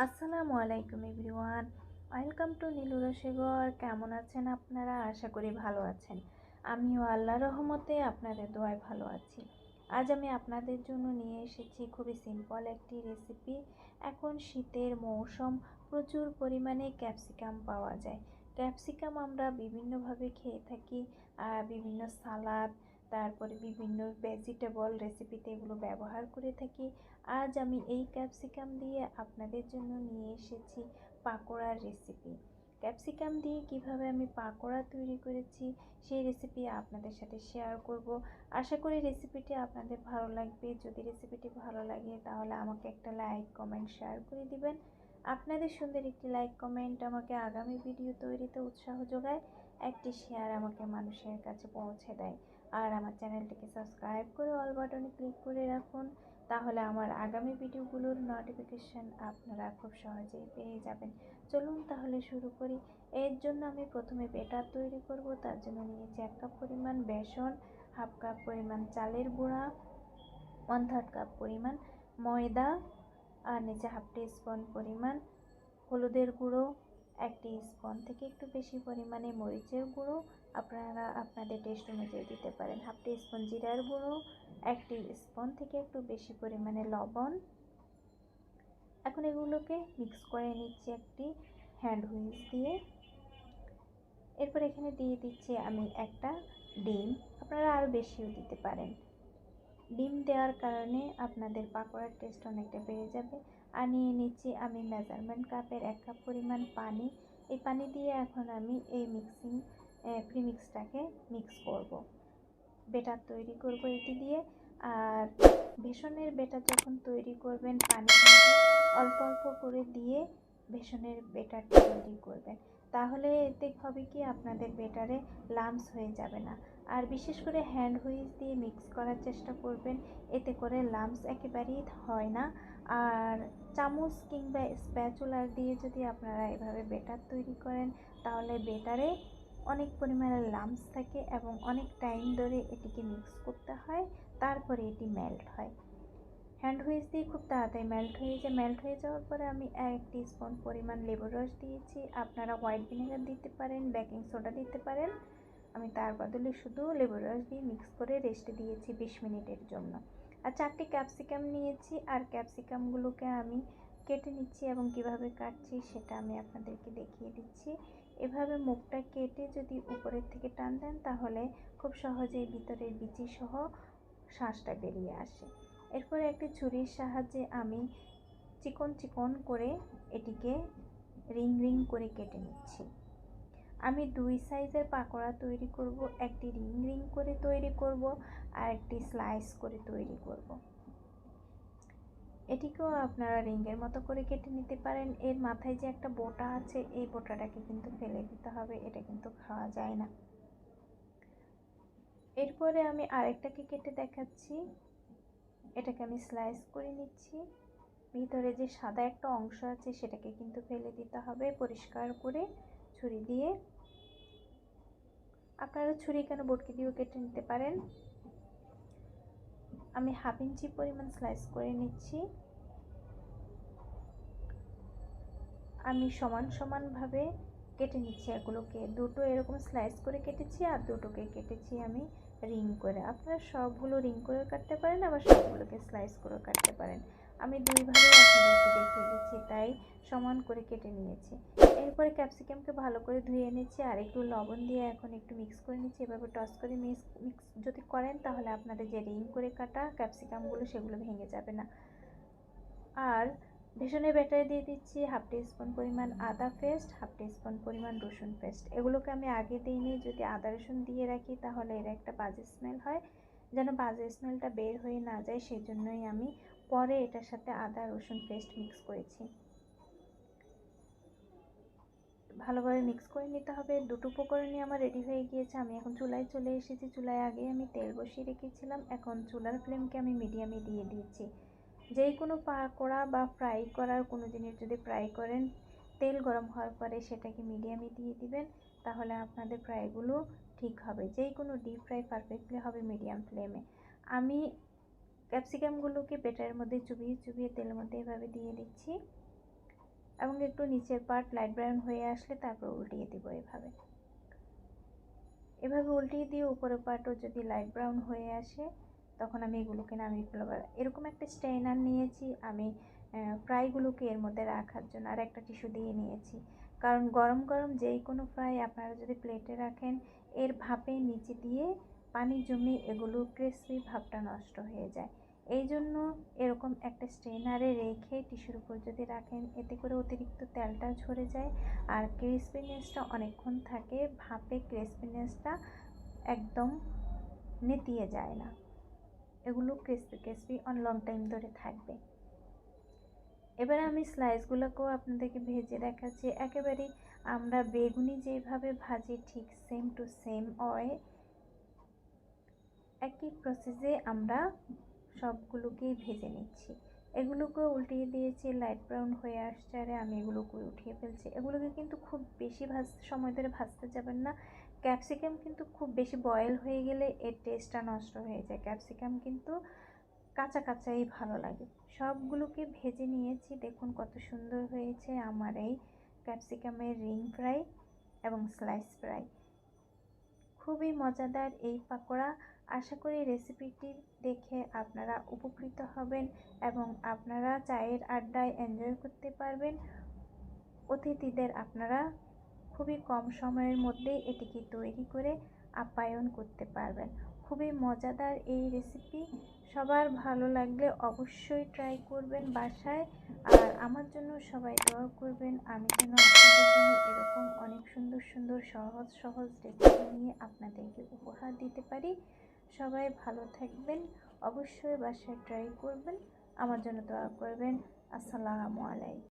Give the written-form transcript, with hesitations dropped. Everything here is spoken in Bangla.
আসসালামু আলাইকুম এভরিওয়ান, ওয়েলকাম টু নীলু রসেঘর। কেমন আছেন আপনারা? আশা করি ভালো আছেন। আমিও আল্লাহর রহমতে আপনাদের দোয়ায় ভালো আছি। আজ আমি আপনাদের জন্য নিয়ে এসেছি খুবই সিম্পল একটি রেসিপি। এখন শীতের মৌসুম, প্রচুর পরিমাণে ক্যাপসিকাম পাওয়া যায়। ক্যাপসিকাম আমরা বিভিন্নভাবে খেয়ে থাকি, বিভিন্ন সালাদ, তারপরে বিভিন্ন ভেজিটেবল রেসিপিতে এগুলো ব্যবহার করে থাকি। আজ আমি এই ক্যাপসিকাম দিয়ে আপনাদের জন্য নিয়ে এসেছি পাকোড়ার রেসিপি। ক্যাপসিকাম দিয়ে কিভাবে আমি পাকোড়া তৈরি করেছি সেই রেসিপি আপনাদের সাথে শেয়ার করব। আশা করি রেসিপিটি আপনাদের ভালো লাগবে। যদি রেসিপিটি ভালো লাগে তাহলে আমাকে একটা লাইক, কমেন্ট, শেয়ার করে দিবেন। আপনাদের সুন্দর একটি লাইক, কমেন্ট আমাকে আগামী ভিডিও তৈরিতে উৎসাহ যোগায়। একটি শেয়ার আমাকে মানুষের কাছে পৌঁছে দেয়। আর আমার চ্যানেলটিকে সাবস্ক্রাইব করে অল বাটনে ক্লিক করে রাখুন, তাহলে আমার আগামী ভিডিওগুলোর নোটিফিকেশন আপনারা খুব সহজেই পেয়ে যাবেন। চলুন তাহলে শুরু করি। এর জন্য আমি প্রথমে ব্যাটার তৈরি করব। তার জন্য নিয়েছি 1 কাপ পরিমাণ বেসন, হাফ কাপ পরিমাণ চালের গুঁড়া, 1/3 কাপ পরিমাণ ময়দা, আর নিচে হাফ টিস্পুন পরিমাণ হলুদের গুঁড়ো, 1 টিস্পুন থেকে একটু বেশি পরিমাণে মরিচের গুঁড়ো, আপনারা আপনাদের টেস্ট অনুযায়ী দিতে পারেন, হাফ টিস্পুন জিরার গুঁড়ো, 1 টিস্পুন থেকে একটু বেশি পরিমাণে লবণ। এখন এগুলোকে মিক্স করে নিচ্ছি একটি হ্যান্ড হুইল দিয়ে। এরপর এখানে দিয়ে দিচ্ছি আমি একটা ডিম, আপনারা আরও বেশিও দিতে পারেন। ডিম দেওয়ার কারণে আপনাদের পাকোড়ার টেস্ট অনেকটা বেড়ে যাবে। আর নিয়ে নিচ্ছি আমি মেজারমেন্ট কাপের 1 কাপ পরিমাণ পানি। এই পানি দিয়ে এখন আমি এই প্রিমিক্সটাকে মিক্স করব, বেটার তৈরি করব এটি দিয়ে। আর বেসনের বেটার যখন তৈরি করবেন পানি কিন্তু অল্প অল্প করে দিয়ে বেসনের বেটারটা তৈরি করবেন, তাহলে এতে হবে কি আপনাদের বেটারে লাম্পস হয়ে যাবে না। আর বিশেষ করে হ্যান্ড হুইল দিয়ে মিক্স করার চেষ্টা করবেন, এতে করে লাম্পস একেবারেই হয় না। আর চামচ কিংবা স্প্যাচুলার দিয়ে যদি আপনারা এভাবে বেটার তৈরি করেন তাহলে বেটারে অনেক পরিমাণে লাম্পস থাকে এবং অনেক টাইম ধরে এটিকে মিক্স করতে হয়, তারপরে এটি মেল্ট হয়। হ্যান্ড হুইচ দিয়ে খুব তাড়াতাড়ি মেল্ট হয়ে যায়। মেল্ট হয়ে যাওয়ার পরে আমি 1 টিস্পুন পরিমাণ লেবুর রস দিয়েছি। আপনারা হোয়াইট ভিনেগার দিতে পারেন, বেকিং সোডা দিতে পারেন। আমি তার বদলে শুধু লেবুর রস দিয়ে মিক্স করে রেস্টে দিয়েছি 20 মিনিটের জন্য। আর 4টি ক্যাপসিকাম নিয়েছি, আর ক্যাপসিকামগুলোকে আমি কেটে নিচ্ছি এবং কিভাবে কাটছি সেটা আমি আপনাদেরকে দেখিয়ে দিচ্ছি। এভাবে মুখটা কেটে যদি উপরের থেকে টান দেন তাহলে খুব সহজেই ভিতরের বিচি সহ শ্বাসটা বেরিয়ে আসে। এরপরে একটি ছুরির সাহায্যে আমি চিকন চিকন করে এটিকে রিং রিং করে কেটে নিচ্ছি। আমি 2 সাইজের পাকোড়া তৈরি করব, একটি রিং রিং করে তৈরি করব আর একটি স্লাইস করে তৈরি করব। এটিকেও আপনারা রিংয়ের মতো করে কেটে নিতে পারেন। এর মাথায় যে একটা বোটা আছে এই বোটাটাকে কিন্তু ফেলে দিতে হবে, এটা কিন্তু খাওয়া যায় না। এরপরে আমি আরেকটাকে কেটে দেখাচ্ছি। এটাকে আমি স্লাইস করে নিচ্ছি। ভিতরে যে সাদা একটা অংশ আছে সেটাকে কিন্তু ফেলে দিতে হবে পরিষ্কার করে ছুরি দিয়ে। আপনারা ছুরি কেন বটকি দিয়েও কেটে নিতে পারেন। আমি 1/2 ইঞ্চি পরিমাণ স্লাইস করে নিচ্ছি। আমি সমান সমানভাবে কেটে নিচ্ছি এগুলোকে। দুটো এরকম স্লাইস করে কেটেছি আর দুটোকে কেটেছি আমি রিং করে। আপনারা সবগুলো রিং করে কাটতে পারেন, আবার সবগুলোকে স্লাইস করে কাটতে পারেন। আমি দুইভাবে আপনাদেরকে দেখিয়ে দিচ্ছি, তাই সমান করে কেটে নিয়েছি। এরপরে ক্যাপসিকামকে ভালো করে ধুয়ে নিচ্ছি আর একটু লবণ দিয়ে এখন একটু মিক্স করে নিচ্ছি। এভাবে টস করে মিক্স যদি করেন তাহলে আপনাদের যে রিং করে কাটা ক্যাপসিকামগুলো সেগুলো ভেঙে যাবে না। আর বেসনের ব্যাটারে দিয়ে দিচ্ছি 1/2 টিস্পুন পরিমাণ আদা পেস্ট, 1/2 টিস্পুন পরিমাণ রসুন পেস্ট। এগুলোকে আমি আগে দিইনি, যদি আদা রসুন দিয়ে রাখি তাহলে এর একটা বাজে স্মেল হয়। যেন বাজে স্মেলটা বের হয়ে না যায় সেই জন্যই আমি পরে এটার সাথে আদা রসুন পেস্ট মিক্স করেছি। ভালোভাবে মিক্স করে নিতে হবে। দুটো উপকরণই আমার রেডি হয়ে গিয়েছে। আমি এখন চুলায় চলে এসেছি। চুলায় আগে আমি তেল বসিয়ে রেখেছিলাম, এখন চুলার ফ্লেমকে আমি মিডিয়ামে দিয়ে দিয়েছি। যেই কোনো পাকোড়া বা ফ্রাই করার কোনো জিনিস যদি ফ্রাই করেন, তেল গরম হওয়ার পরে সেটাকে মিডিয়ামে দিয়ে দিবেন, তাহলে আপনাদের ফ্রাইগুলো ঠিক হবে। যেই কোনো ডিপ ফ্রাই পারফেক্টলি হবে মিডিয়াম ফ্লেমে। আমি ক্যাপসিকামগুলোকে ব্যাটারের মধ্যে চুবিয়ে চুবিয়ে তেলের মধ্যে এভাবে দিয়ে দিচ্ছি এবং একটু নিচের পার্ট লাইট ব্রাউন হয়ে আসলে তারপর উল্টিয়ে দিব। এভাবে উল্টিয়ে দিয়ে উপরের পার্টও যদি লাইট ব্রাউন হয়ে আসে তখন আমি এগুলোকে নামিয়ে ফেলবো। এরকম একটা স্ট্রেনার নিয়েছি আমি ফ্রাইগুলোকে এর মধ্যে রাখার জন্য, আর একটা টিস্যু দিয়ে নিয়েছি, কারণ গরম গরম যেই কোনো ফ্রাই আপনারা যদি প্লেটে রাখেন এর ভাপে নিচে দিয়ে পানি জমে এগুলো ক্রিসপি ভাবটা নষ্ট হয়ে যায়। এই জন্য এরকম একটা স্ট্রেনারে রেখে টিস্যুর উপর যদি রাখেন এতে করে অতিরিক্ত তেলটা ঝরে যায় আর ক্রিসপিনেসটা অনেকক্ষণ থাকে, ভাপে ক্রিসপিনেসটা একদম নেতিয়ে যায় না, এগুলো crispy crispy on long time ধরে থাকবে। এবার আমি স্লাইসগুলোকেও আপনাদেরকে ভেজে দেখাচ্ছি, একেবারেই আমরা বেগুনি যেভাবে ভাজি ঠিক সেম টু সেম ওয়ে একই প্রসেসে আমরা সবগুলোকেই ভেজে নিচ্ছি। এগুলোকে উল্টিয়ে দিয়েছি, লাইট ব্রাউন হয়ে আসছে আর আমি এগুলোকে উঠিয়ে ফেলছি। এগুলোকে কিন্তু খুব বেশি সময় ধরে ভাজতে যাবেন না, ক্যাপসিকাম কিন্তু খুব বেশি বয়েল হয়ে গেলে এর টেস্টটা নষ্ট হয়ে যায়। ক্যাপসিকাম কিন্তু কাঁচা কাঁচাই ভালো লাগে। সবগুলোকে ভেজে নিয়েছি, দেখুন কত সুন্দর হয়েছে আমার এই ক্যাপসিকামের রিং ফ্রাই এবং স্লাইস ফ্রাই। খুবই মজাদার এই পাকোড়া। আশা করি রেসিপিটি দেখে আপনারা উপকৃত হবেন এবং আপনারা চায়ের আড্ডায় এনজয় করতে পারবেন। অতিথিদের আপনারা খুবই কম সময়ের মধ্যে এটিকে তৈরি করে আপ্যায়ন করতে পারবেন। খুবই মজাদার এই রেসিপি, সবার ভালো লাগলে অবশ্যই ট্রাই করবেন বাসায়। আর আমার জন্য সবাই দোয়া করবেন, আমি যেন আপনাদের জন্য এরকম অনেক সুন্দর সুন্দর সহজ সহজ রেসিপি নিয়ে আপনাদেরকে উপহার দিতে পারি। সবাই ভালো থাকবেন, অবশ্যই বাসায় ট্রাই করবেন, আমার জন্য দোয়া করবেন। আসসালামু আলাইকুম।